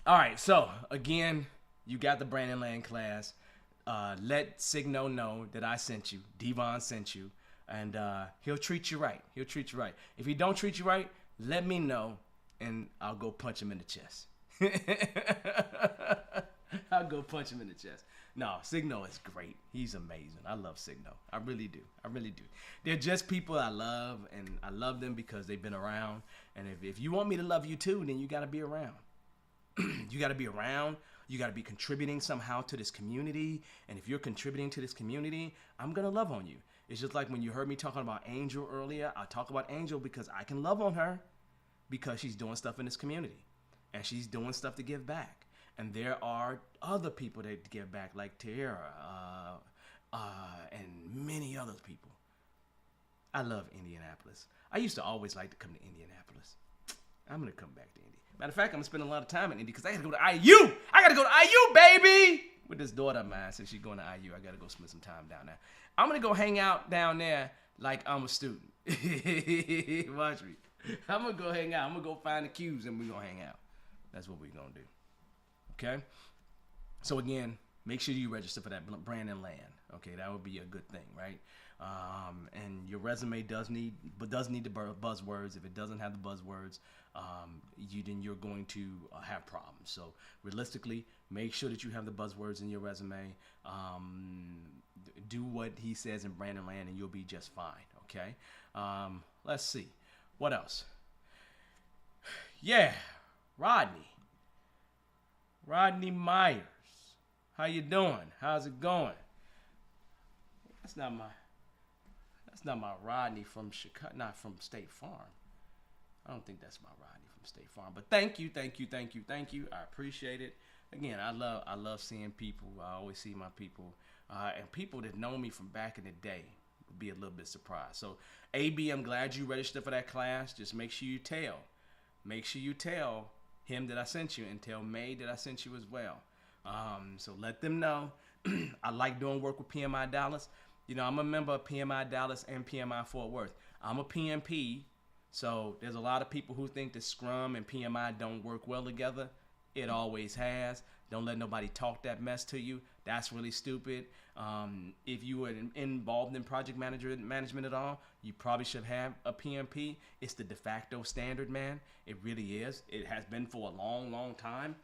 All right, so again, you got the Brandon Land class. Let Signo know that I sent you. Devon sent you. And he'll treat you right. He'll treat you right. If he don't treat you right, let me know, and I'll go punch him in the chest. I'll go punch him in the chest. No, Signo is great. He's amazing. I love Signo. I really do. I really do. They're just people I love, and I love them because they've been around. And if you want me to love you too, then you got to be around. You got to be around. You got to be contributing somehow to this community. And if you're contributing to this community, I'm going to love on you. It's just like when you heard me talking about Angel earlier. I talk about Angel because I can love on her because she's doing stuff in this community. And she's doing stuff to give back. And there are other people that give back, like Tierra and many other people. I love Indianapolis. I used to always like to come to Indianapolis. I'm going to come back to Indy. Matter of fact, I'm going to spend a lot of time in Indy because I got to go to IU. I got to go to IU, baby! With this daughter of mine, since she's going to IU, I got to go spend some time down there. I'm going to go hang out down there like I'm a student. Watch me. I'm going to go hang out. I'm going to go find the cubes and we're going to hang out. That's what we're going to do. Okay? So again, make sure you register for that Brandon Land. Okay, that would be a good thing, right? And your resume does need the buzzwords. If it doesn't have the buzzwords, then you're going to have problems. So realistically, make sure that you have the buzzwords in your resume. Do what he says in Brandon Land, and you'll be just fine. Okay. Let's see, what else? Yeah, Rodney Myers. How you doing? How's it going? That's not my Rodney from Chicago, not from State Farm. I don't think that's my Rodney from State Farm. But thank you. I appreciate it. Again, I love seeing people. I always see my people. And people that know me from back in the day would be a little bit surprised. So, AB, I'm glad you registered for that class. Just make sure you tell him that I sent you, and tell May that I sent you as well. So let them know. I like doing work with PMI Dallas. You know, I'm a member of PMI Dallas and PMI Fort Worth. I'm a PMP, so there's a lot of people who think that Scrum and PMI don't work well together. It always has. Don't let nobody talk that mess to you. That's really stupid. If you were involved in project management at all, you probably should have a PMP. It's the de facto standard, man. It really is. It has been for a long, long time.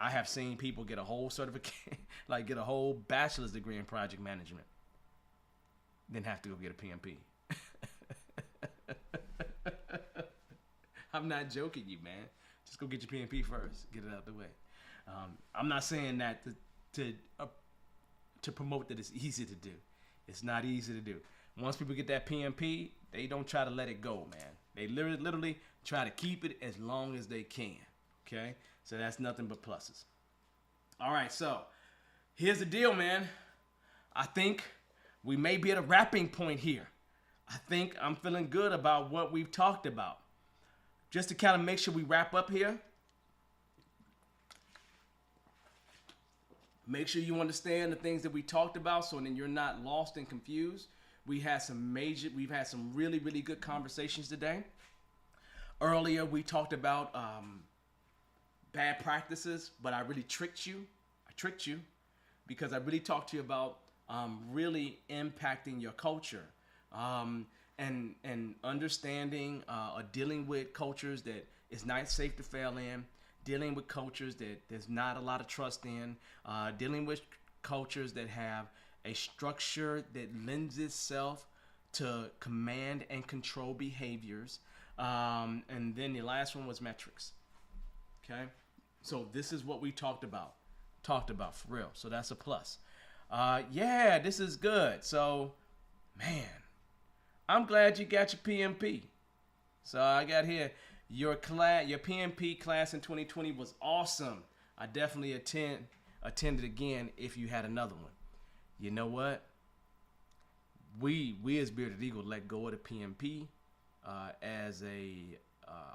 I have seen people get a whole certificate, like get a whole bachelor's degree in project management, then have to go get a PMP. I'm not joking you, man. Just go get your PMP first. Get it out the way. I'm not saying that to promote that it's easy to do. It's not easy to do. Once people get that PMP, they don't try to let it go, man. They literally try to keep it as long as they can. Okay? So that's nothing but pluses. All right, so here's the deal, man. I think we may be at a wrapping point here. I think I'm feeling good about what we've talked about. Just to kind of make sure we wrap up here, Make sure you understand the things that we talked about, so then you're not lost and confused. We've had some really, really good conversations today. Earlier, we talked about bad practices, but I really tricked you. I tricked you because I really talked to you about really impacting your culture and understanding or dealing with cultures that is not safe to fail in, dealing with cultures that there's not a lot of trust in, dealing with cultures that have a structure that lends itself to command and control behaviors. And then the last one was metrics. Okay? So this is what we talked about for real. So that's a plus. Yeah, this is good. So, man, I'm glad you got your PMP. So I got here, your PMP class in 2020 was awesome. I definitely attended again if you had another one. You know what? We as Bearded Eagle let go of the PMP as a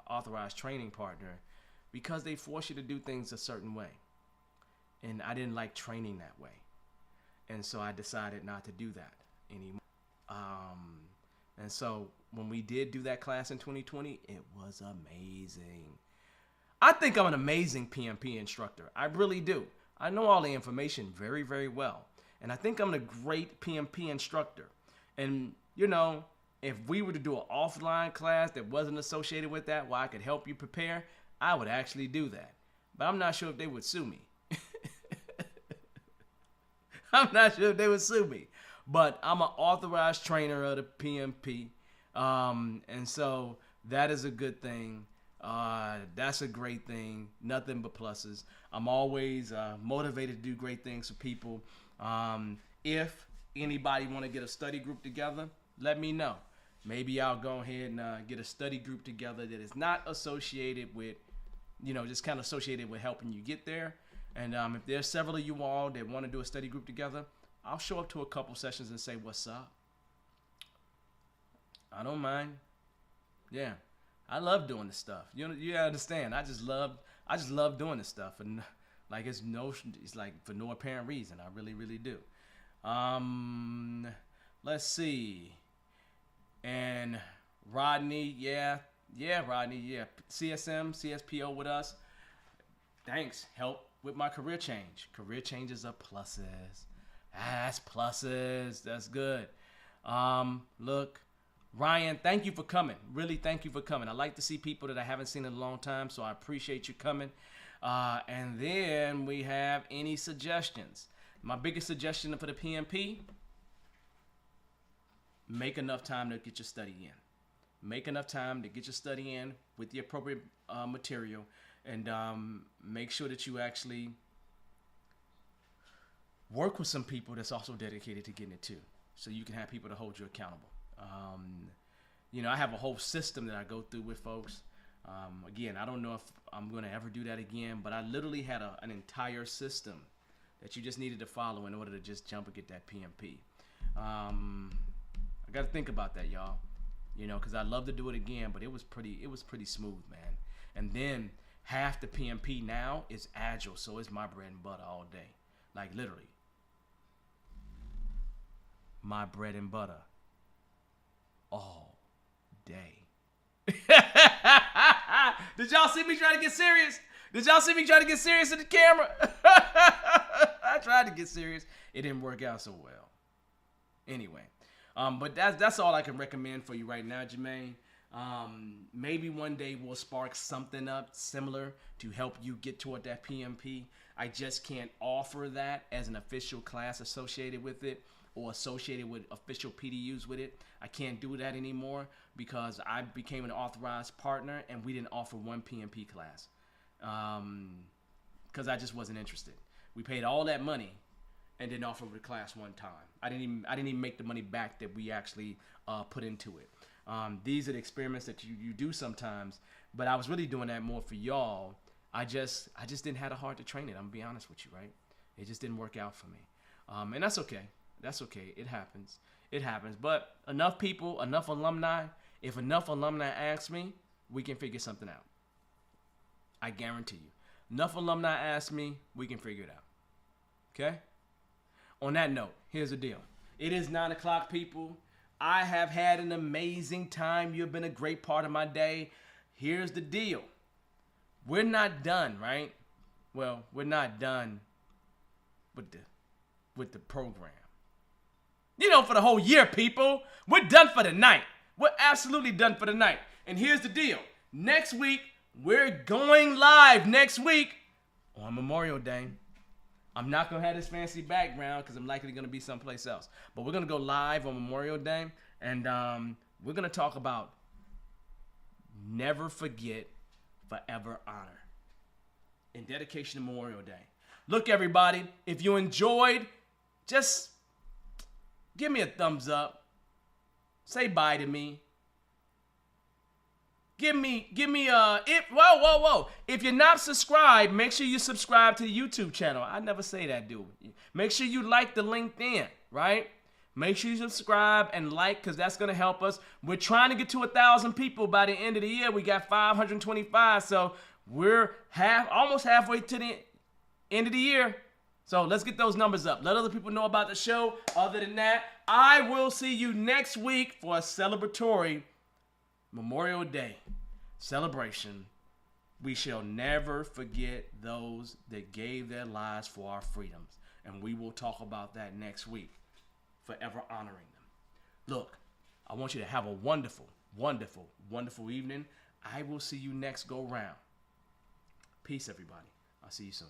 authorized training partner because they force you to do things a certain way. And I didn't like training that way. And so I decided not to do that anymore. And so when we did do that class in 2020, it was amazing. I think I'm an amazing PMP instructor. I really do. I know all the information very, very well. And I think I'm a great PMP instructor. And, you know, if we were to do an offline class that wasn't associated with that, where I could help you prepare, I would actually do that. But I'm not sure if they would sue me. I'm not sure if they would sue me. But I'm an authorized trainer of the PMP. And so that is a good thing. That's a great thing. Nothing but pluses. I'm always motivated to do great things for people. If anybody want to get a study group together, let me know. Maybe I'll go ahead and get a study group together that is not associated with, just kind of associated with helping you get there. And if there's several of you all that want to do a study group together, I'll show up to a couple sessions and say, what's up? I don't mind. Yeah. I love doing this stuff. You understand. I just love doing this stuff. And like it's like for no apparent reason. I really, really do. Let's see. And Rodney, Rodney, CSM, CSPO with us. Thanks. Help with my career change. Career changes are pluses. That's pluses. That's good. Look, Ryan, thank you for coming. Really, thank you for coming. I like to see people that I haven't seen in a long time, so I appreciate you coming. And then we have any suggestions. My biggest suggestion for the PMP, make enough time to get your study in. Make enough time to get your study in with the appropriate material, and make sure that you actually work with some people that's also dedicated to getting it too, so you can have people to hold you accountable. I have a whole system that I go through with folks. Again, I don't know if I'm going to ever do that again, but I literally had an entire system that you just needed to follow in order to just jump and get that PMP. I got to think about that, y'all. Because I'd love to do it again, but it was pretty smooth, man. And then half the PMP now is agile, so it's my bread and butter all day. Like literally. My bread and butter all day. Did y'all see me try to get serious? Did y'all see me try to get serious in the camera? I tried to get serious. It didn't work out so well. Anyway, but that's all I can recommend for you right now, Jermaine. Maybe one day we'll spark something up similar to help you get toward that PMP. I just can't offer that as an official class associated with it or associated with official PDUs with it. I can't do that anymore because I became an authorized partner and we didn't offer one PMP class because I just wasn't interested. We paid all that money and didn't offer the class one time. I didn't even make the money back that we actually put into it. These are the experiments that you do sometimes, but I was really doing that more for y'all. I just didn't have the heart to train it. I'm gonna be honest with you, right? It just didn't work out for me, and that's okay. That's okay. It happens. It happens. But enough people, enough alumni. If enough alumni ask me, we can figure something out. I guarantee you. Enough alumni ask me, we can figure it out. Okay? On that note, here's the deal. It is 9 o'clock, people. I have had an amazing time. You've been a great part of my day. Here's the deal. We're not done, right? Well, we're not done with the program. You know, for the whole year, people. We're done for the night. We're absolutely done for the night. And here's the deal. Next week, we're going live next week on Memorial Day. I'm not going to have this fancy background because I'm likely going to be someplace else. But we're going to go live on Memorial Day. And we're going to talk about never forget, forever honor. In dedication to Memorial Day. Look, everybody, if you enjoyed, just give me a thumbs up. Say bye to me. Give me whoa. If you're not subscribed, make sure you subscribe to the YouTube channel. I never say that, dude. Make sure you like the LinkedIn, right? Make sure you subscribe and like, because that's going to help us. We're trying to get to 1,000 people by the end of the year. We got 525, so we're almost halfway to the end of the year. So let's get those numbers up. Let other people know about the show. Other than that, I will see you next week for a celebratory Memorial Day celebration. We shall never forget those that gave their lives for our freedoms. And we will talk about that next week, forever honoring them. Look, I want you to have a wonderful, wonderful, wonderful evening. I will see you next go round. Peace, everybody. I'll see you soon.